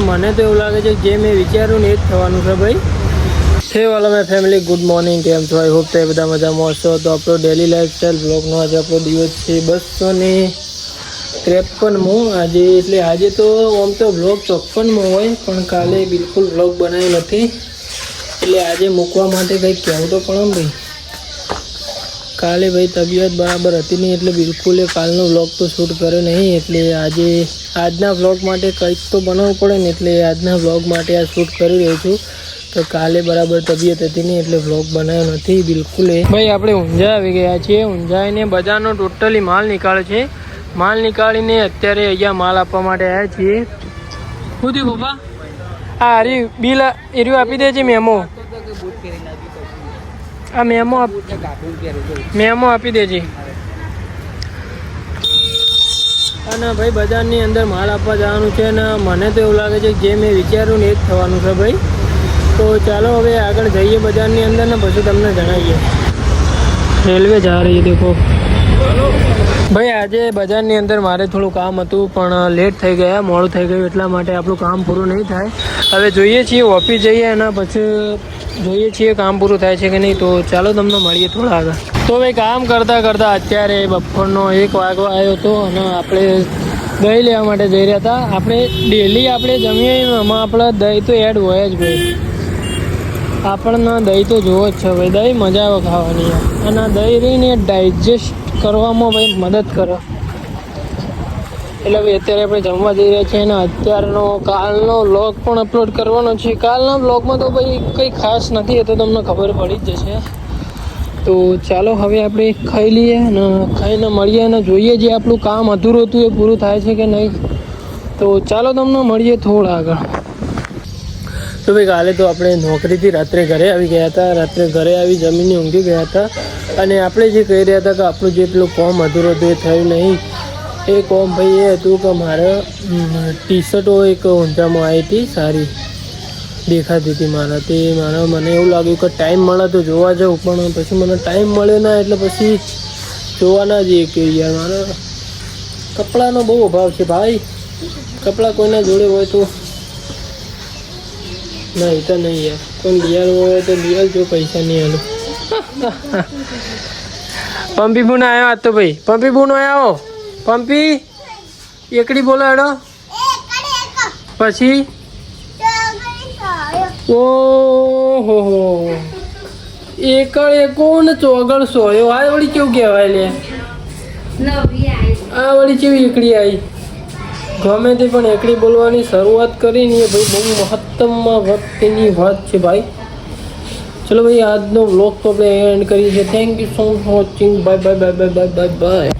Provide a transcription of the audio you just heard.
મને તો એવું લાગે છે જે મેં વિચાર્યું ને એ જ થવાનું છે ભાઈ. હે વાલા માય ફેમિલી, ગુડ મોર્નિંગ. કેમ છો? આઈ હોપ તે બધા મજામાં હશો. તો આપણો ડેલી લાઈફસ્ટાઈલ બ્લોગનો આજે આપણો દિવસ છે 253મો આજે. એટલે આજે તો આમ તો બ્લોગ 54મો હોય, પણ કાલે બિલકુલ બ્લોગ બનાવ્યો નથી. એટલે આજે મૂકવા માટે કંઈક કહેવું તો પણ ભાઈ, કાલે ભાઈ તબિયત બરાબર હતી નહીં, એટલે બિલકુલ એ કાલનો વ્લોગ તો શૂટ કર્યો નહીં. એટલે આજના વ્લોગ માટે કંઈક તો બનાવવું પડે ને, એટલે આજના વ્લોગ માટે આ શૂટ કરી રહ્યો છું. તો કાલે બરાબર તબિયત હતી નહીં એટલે વ્લોગ બનાવ્યો નથી બિલકુલ. ભાઈ આપણે ઊંઝા આવી ગયા છીએ. ઊંઝાઈને બજારનો ટોટલી માલ નીકાળે છે. માલ નીકાળીને અત્યારે અહીંયા માલ આપવા માટે આવ્યા છીએ. શું થયું પપ્પા? આ હરી બિલ એર્યું આપી દે છે. આ મેમો આપી દેજે. અને ભાઈ બજારની અંદર માલ આપવા જવાનું છે, અને મને તો એવું લાગે છે જે મેં વિચાર્યું ને એ જ થવાનું છે ભાઈ. તો ચાલો હવે આગળ જઈએ બજારની અંદર ને પછી તમને જણાવીએ. રેલવે જા રહી દેખો ભાઈ. આજે બજારની અંદર મારે થોડું કામ હતું, પણ લેટ થઈ ગયા, મોડું થઈ ગયું, એટલા માટે આપણું કામ પૂરું નહીં થાય. હવે જોઈએ છીએ ઓફિસ જઈએ અને પછી જોઈએ છીએ કામ પૂરું થાય છે કે નહીં. તો ચાલો તમને મળીએ થોડા આગળ. તો ભાઈ કામ કરતાં કરતાં અત્યારે બપોરનો 1 વાગવા આવ્યો હતો, અને આપણે દહીં લેવા માટે જઈ રહ્યા હતા. આપણે ડેલી આપણે જમીએ એમાં આપણે દહીં તો એડ હોય જ ભાઈ. આપણને દહીં તો જોવો જ છે ભાઈ. દહીં મજા આવે ખાવાની, અને દહીં રહીને ડાયજેસ્ટ કરવામાં ભાઈ મદદ કરે. એટલે ભાઈ અત્યારે આપણે જમવા જઈ રહ્યા છીએ, અને અત્યારનો કાલનો વ્લોગ પણ અપલોડ કરવાનો છે. કાલના વ્લોગમાં તો ભાઈ કંઈ ખાસ નથી, એ તો તમને ખબર પડી જ જશે. તો ચાલો હવે આપણે ખાઈ લઈએ અને ખાઈને મળીએ અને જોઈએ જે આપણું કામ અધૂરું હતું એ પૂરું થાય છે કે નહીં. તો ચાલો તમને મળીએ થોડા આગળ. તો ભાઈ કાલે તો આપણે નોકરીથી રાત્રે ઘરે આવી ગયા હતા. રાત્રે ઘરે આવી જમીને ઊંઘી ગયા હતા, અને આપણે જે કહી રહ્યા હતા કે આપણું જે પેલું કોમ અધૂરું હતું એ થયું નહીં. એ કોમ ભાઈ એ હતું કે મારે ટી શર્ટો એક ઊંઝામાં આવી હતી, સારી દેખાતી હતી મારા. તે મને એવું લાગ્યું કે ટાઈમ મળે તો જોવા જાઉં, પણ પછી મને ટાઈમ મળ્યો ના, એટલે પછી જોવા ના જઈએ. કે યાર મારે કપડાનો બહુ અભાવ છે ભાઈ. કપડાં કોઈના જોડે હોય તો નહીં તો નહીં યાર, કોઈ લિયાલ હોય તો લિયાલ, જો પૈસા નહીં હાલો. પંપી બુન આવ્યો આજ તો ભાઈ. પંપી બુન આવ્યો. પંપી એકડી બોલો હેડો. પછી ઓહો એકડ એકો ને ચોગડ સોયો. આ વળી કેવું કહેવાય લે? આ વળી કેવી એકડી આવી? ગમે તે પણ એકડી બોલવાની શરૂઆત કરીને એ ભાઈ બહુ મહત્તમમાં વખતની વાત છે ભાઈ. ચલો ભાઈ આજનો વ્લોગ તો આપણે એન્ડ કરીએ છીએ. Thank you so much for watching. Bye bye bye bye bye bye bye.